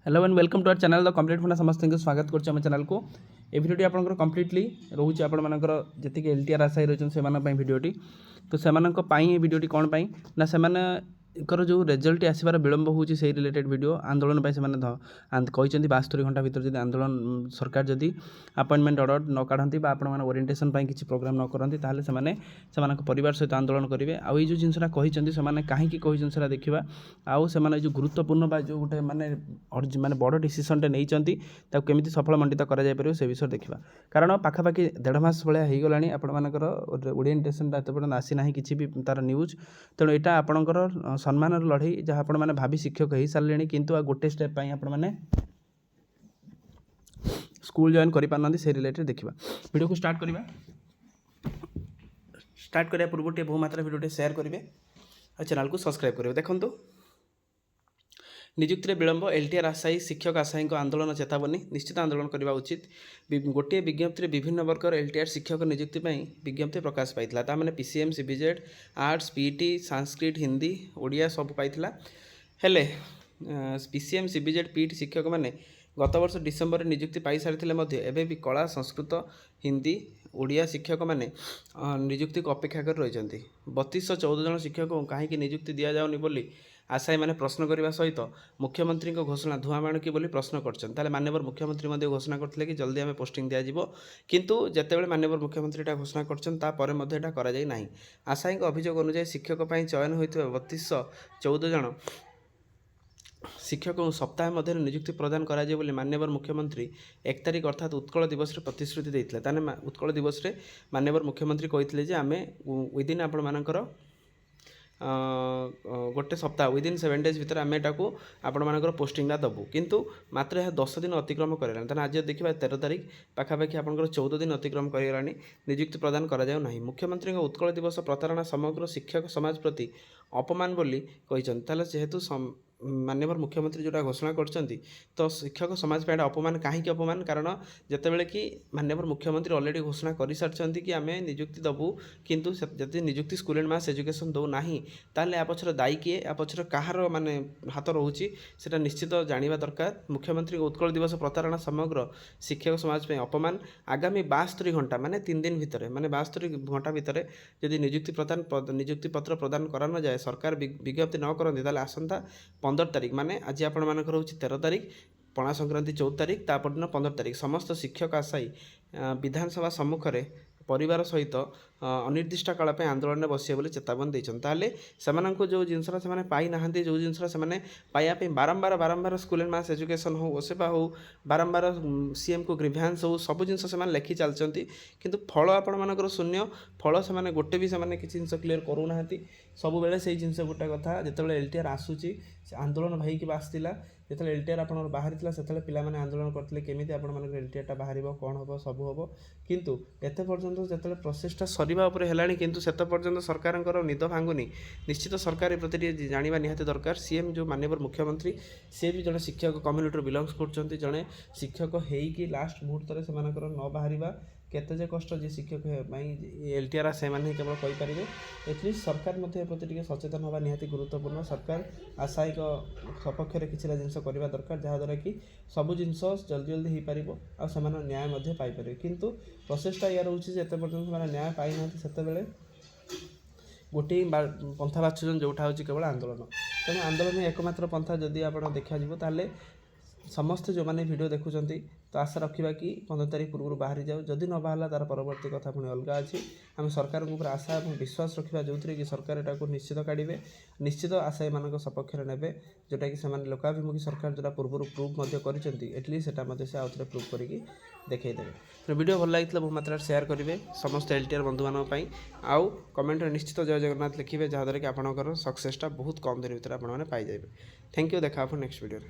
Hello and welcome to our channel the complete फंडा समस्त को स्वागत करछे हम चैनल को। ए भिडियोटी आपनकर कंप्लीटली रहउछि आपण मानकर जति के एलटीआर आसाई रहछन से मानन पई भिडियोटी। तो से मानन को पई ए भिडियोटी कोन पई ना से माने एकर जो रिजल्ट आसीबार विलंब होउछि से रिलेटेड वीडियो आंदोलन पई से माने कहिसेंती 72 घंटा भीतर जदि आंदोलन सरकार जदि अपॉइंटमेंट ऑर्डर न काढंती बा आपण माने ओरिएंटेशन पई किछि प्रोग्राम न करंती ताले से माने सेमानक परिवार सहित आंदोलन करिवे। आ ई जो जिनसरा कहिसेंती से माने काहे की कहिसें सेरा देखिबा। आउ से माने जो गुरुत्वपूर्ण बा जो गुटे माने बड़ डिसीजन टे नैचंती ताको केमिति सफल मंडित करा जाय परियो से विषय देखिबा। कारण पाखापाखि 1.5 मास भलिया हेइ गलानी आपण मानकर ओरिएंटेशन ता एते पर्यंत आसी नाही किछि भी तार न्यूज। तेणु एटा आपणकर सम्मान लड़ई जहाँ आपण मैंने भावी शिक्षक हो सारे किंतु गोटे स्टेप आपण मैंने स्कूल जॉइन कर पारना से रिलेटेड देखा। वीडियो को स्टार्ट करवा पूर्व टे बहु मात्रा वीडियो शेयर करेंगे और चैनल को सब्सक्राइब करेंगे। देखो निजुक्ति विलंब एलटीआर आशायी शिक्षक आशायी आंदोलन चेतावनी निश्चित आंदोलन करने उचित। गोटे विज्ञप्ति विभिन्न वर्गर एलटीआर शिक्षक निजुक्ति विज्ञप्ति प्रकाश पाई मैंने PCM CBZ arts PT Sanskrit Hindi Odia सब पाई हेले पीसीएम सीबीजेड पीटी शिक्षक मैंने गत वर्ष डिसेम्बर निजुक्ति पाई सारी एवं भी कला संस्कृत हिंदी ओडिया शिक्षक मैंने निजुक्ति को अपेक्षा कर रही 3214 जन शिक्षक कहीं निजुक्ति दि जाऊनी बोली आशायी मैंने प्रश्न करने सहित मुख्यमंत्री घोषणा धुआं बाणुकी बोली प्रश्न कर माननीय मुख्यमंत्री घोषणा करते कि जल्दी आम पोस्टिंग दिज्व किंतु जितेबाला माननीय मुख्यमंत्री घोषणा कर आशायी अभियोग अनुसार शिक्षक चयन होता 3214 जन शिक्षक सप्ताह मध्य निजुक्ति प्रदान कराए बोली माननीय मुख्यमंत्री 1 तारिख अर्थात उत्कल दिवस प्रतिश्रुति देते ताने उत्कल दिवस माननीय मुख्यमंत्री कहते आम विदिन आपण मानकर गोटे सप्ताह विदिन 7 डेज भितर आम एटा आपण मानकर पोस्टिंगटा दबू किंतु मात्र यह 10 दिन अतिक्रम कराला तेना आज देखा 13 तारिख पाखापाखि आपंकर 14 दिन अतिक्रम करानी निजुक्ति प्रदान करा मुख्यमंत्री उत्कल दिवस प्रतारणा समग्र शिक्षक समाज प्रति अपमान बोली कहते जेहेतु माननीय मुख्यमंत्री जोटा घोषणा करछंती तो शिक्षक समाज पे अपमान कहीं अपमान कारण जितेबाला कि माननीय मुख्यमंत्री ऑलरेडी घोषणा कर सारी कि आम निजुक्ति दबू किंतु जब निजुक्ति स्कूल एंड मास एजुकेशन दौ ना ताल या पछर दायी किए या पछर कहार माने हाथ रोचे से निश्चित जाना दरकार। मुख्यमंत्री उत्कल दिवस प्रतारणा समग्र शिक्षक समाज पे अपमान आगामी 72 घंटा माने 3 दिन भितर माने 72 घंटा भितर जदि निजुक्ति पत्र प्रदान करा न जाए सरकार विज्ञप्ति न करती ताले आसंता 15 तारिख माने आज आपण मानकर होची 13 तारिख पणा संक्रांति 14 तारिख तापरदिन 15 तारिख समस्त शिक्षक आशायी विधानसभा सम्मुखें परिवार सहित अनिर्दिष्ट काल आंदोलन में बसिए बोली चेतावनी देते ताले से जो जिनसा से पाई ना जो जिनसा से पाइबा बारंबार स्कूल एंड मास एजुकेशन हो ओसेपा हो बारंबार सीएम को ग्रीभांस हो सब जिन से लिखि चलती किंतु फल आपण मानकर शून्य फल से गोटे भी से किसी जिन क्लीयर करूना सब बेले से जिन गोटे कथा जिते एलटीआर आसूची आंदोलन भाई की आसला जो एलटीआर आप बाहरी से पे आंदोलन करते केमी आप एलटीआर बाहर कौन हम सब हम किंतु एत पर्यंत जो प्रोसेसटा सरीबा है किंतु से पर्यंत सरकार निद भांगुनी निश्चित सरकार प्रति जाना निहाती दरकार। सीएम जो माननीय मुख्यमंत्री सी भी जड़े शिक्षक कम्युनिटी बिलंग्स कर जड़े शिक्षक होइकी लास्ट मुहूर्त से न बाहर केते जे कष्ट जे शिक्षक एलटीआर से केवल कहींपारे एटलिस्ट सरकार प्रति सचेतन होगा निहाती गुरुत्वपूर्ण। सरकार आशायी सपक्ष किसी जिनस करवा दरकार जहाँद्वारा कि सबू जिन जल्दी जल्दी हो पार आ न्याय पाइपर किंतु प्रोसेसटा या रोचे एत पर्यटन न्याय पाई ना से गोटे पंथा बाछुन जोटा हूँ केवल आंदोलन तेणु आंदोलन एकमात्र पंथा जदि आप देखा ताले समस्ते जो मैंने वीडियो देखुं तो आशा रखा कि 15 तारिख पूर्व बाहर जाऊ जदि न बाहर तार परवर्ती कथा पुणी अलग अच्छी आम सरकार ऊपर आशा और विश्वास रखा जो कि सरकार एटा निश्चित काढ़े निश्चित आशायी मान सपक्ष ने जोटा कि लोकाभिमुखी सरकार जोटा पूर्व प्रूव एटलिस्ट से आउ थे प्रूव करके देखईदे। तो वीडियो भल लगी बहुत मात्रा शेयर करेंगे समस्त एलटीआर बंधु मानी आउ कमेंट निश्चित जय जगन्नाथ लिखे जहाँद्वारा कि आपंकर सक्सेसटा बहुत कम दिन भर आपने पाइबे। थैंक यू देखा नेक्स्ट वीडियो।